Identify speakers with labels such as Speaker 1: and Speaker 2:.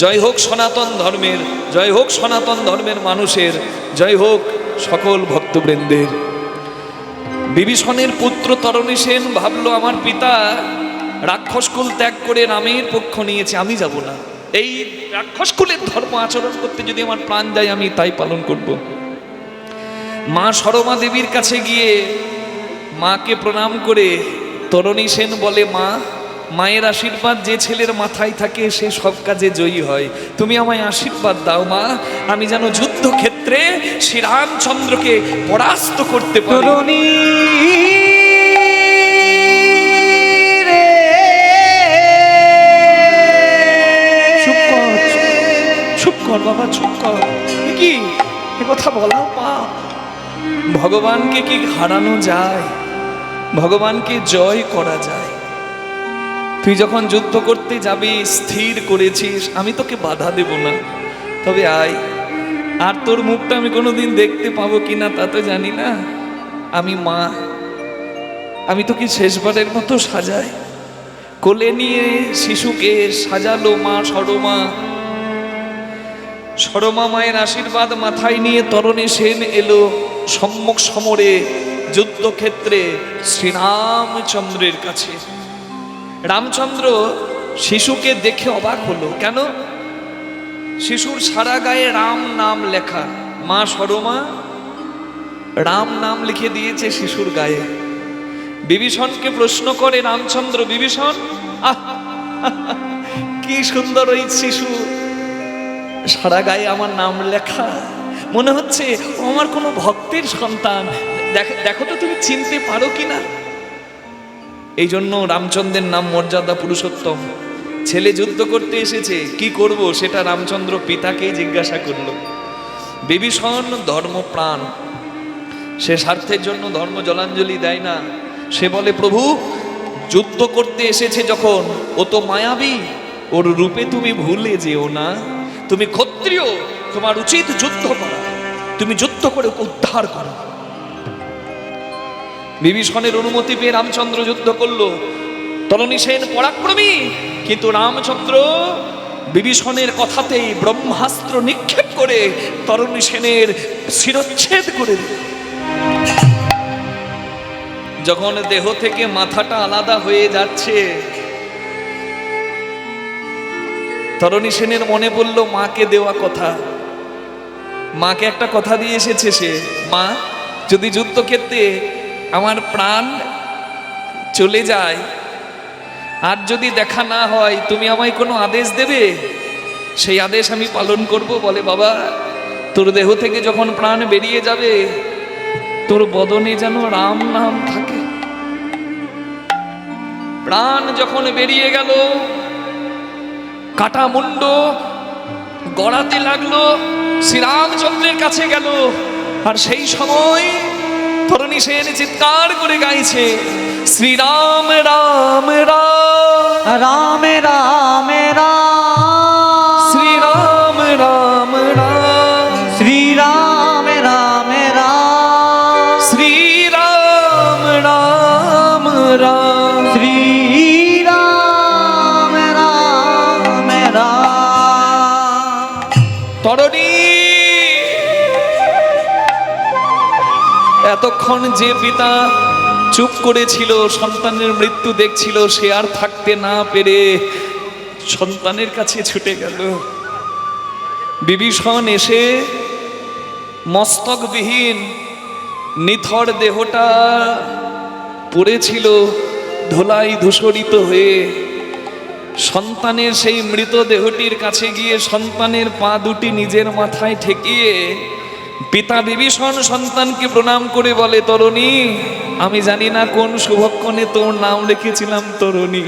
Speaker 1: জয় হোক সনাতন ধর্মের, জয় হোক সনাতন ধর্মের মানুষের, জয় হোক সকল ভক্তবৃন্দের। বিভীষণের পুত্র তরণীসেন ভাবলো আমার পিতা রাক্ষসকুল ত্যাগ করে রামের পক্ষ নিয়েছে, আমি যাব না। এই রাক্ষসকুলের ধর্ম আচরণ করতে যদি আমার প্রাণ যায় আমি তাই পালন করব। মা সরমা দেবীর কাছে গিয়ে মাকে প্রণাম করে তরণীসেন বলে, মা, মায়ের আশীর্বাদ যে ছেলের মাথায় থাকে সে সব কাজে জয়ী হয়, তুমি আমায় আশীর্বাদ দাও মা, আমি যেন যুদ্ধক্ষেত্রে শ্রীরামচন্দ্রকে পরাস্ত করতে পারি। চুপ কর বাবা, চুপ কর। কি কথা বলা মা? ভগবানকে কি হারানো যায়? ভগবানকে জয় করা যায়। তুই যখন যুদ্ধ করতে যাবি স্থির করেছিস, আমি তোকে বাধা দেব না, তবে আয়। আর তোর মুখটা আমি কোনোদিন দেখতে পাবো কিনা তা তো জানি না। আমি মা, আমি তোকে শেষবারের মতো সাজাই। কোলে নিয়ে শিশুকে সাজালো মা সরমা। সরমা মায়ের আশীর্বাদ মাথায় নিয়ে তরণীসেন এলো সম্মুখ সমরে যুদ্ধক্ষেত্রে শ্রীরামচন্দ্রের কাছে। রামচন্দ্র শিশুকে দেখে অবাক হলো। কেন? শিশুর সারা গায়ে রাম নাম লেখা। মা সরমা রাম নাম লিখে দিয়েছে শিশুর গায়ে। বিভীষণকে প্রশ্ন করে রামচন্দ্র, বিভীষণ, কি সুন্দর ওই শিশু, সারা গায়ে আমার নাম লেখা, মনে হচ্ছে আমার কোনো ভক্তের সন্তান, দেখো তো তুমি চিনতে পারো কিনা। এই জন্য রামচন্দ্রের নাম মর্যাদা পুরুষোত্তম। ছেলে যুদ্ধ করতে এসেছে, কি করব সেটা রামচন্দ্র পিতাকেই জিজ্ঞাসা করলো। বিভীষণ ধর্মপ্রাণ, সে স্বার্থের জন্য ধর্ম জলাঞ্জলি দেয় না। সে বলে, প্রভু যুদ্ধ করতে এসেছে যখন, ও তো মায়াবী, ওর রূপে তুমি ভুলে যেও না। তুমি ক্ষত্রিয়, তোমার উচিত যুদ্ধ করা, তুমি যুদ্ধ করে উদ্ধার করো। বিভীষণের অনুমতি পেয়ে রামচন্দ্র যুদ্ধ করলো। তরণীসেন পরাক্রমী, কিন্তু রামচন্দ্র বিভীষণের কথাতেই ব্রহ্মাস্ত্র নিক্ষেপ করে তরণীসেনের শিরচ্ছেদ করে দিল। যখন দেহ থেকে মাথাটা আলাদা হয়ে যাচ্ছে, তরণীসেনের মনে পড়ল মাকে দেওয়া কথা। মাকে একটা কথা দিয়ে এসেছে সে, মা, যদি যুদ্ধক্ষেত্রে আমার প্রাণ চলে যায় আর যদি দেখা না হয়, তুমি আমায় কোনো আদেশ দেবে, সেই আদেশ আমি পালন করব। বলে, বাবা, তোর দেহ থেকে যখন প্রাণ বেরিয়ে যাবে তোর বদনে যেন রাম নাম থাকে। প্রাণ যখন বেরিয়ে গেল, কাটা মুন্ড গড়াতে লাগলো, শ্রীরামচন্দ্রের কাছে গেল। আর সেই সময় তরণীসেন চিৎকার করে গাইছে, শ্রীরাম রাম রাম
Speaker 2: রাম রাম রাম,
Speaker 1: শ্রীরাম রাম রাম,
Speaker 2: শ্রীরাম রাম রাম,
Speaker 1: শ্রীরাম রাম রাম,
Speaker 2: শ্রীরাম রাম রাম।
Speaker 1: তরণী এতক্ষণ যে পিতা চুপ করেছিল, সন্তানের মৃত্যু দেখছিল, সে আর থাকতে না পেরে সন্তানের কাছে ছুটে গেল। বিভীষণ এসে মস্তকবিহীন নিথর দেহটা পড়েছিল ধুলাই ধূসরিত হয়ে, সন্তানের সেই মৃত দেহটির কাছে গিয়ে সন্তানের পা দুটি নিজের মাথায় ঠেকিয়ে পিতা বিভীষণ সন্তানকে প্রণাম করে বলে, তরণী, আমি জানি না কোন শুভক্ষণে তোর নাম রেখেছিলাম তরণী,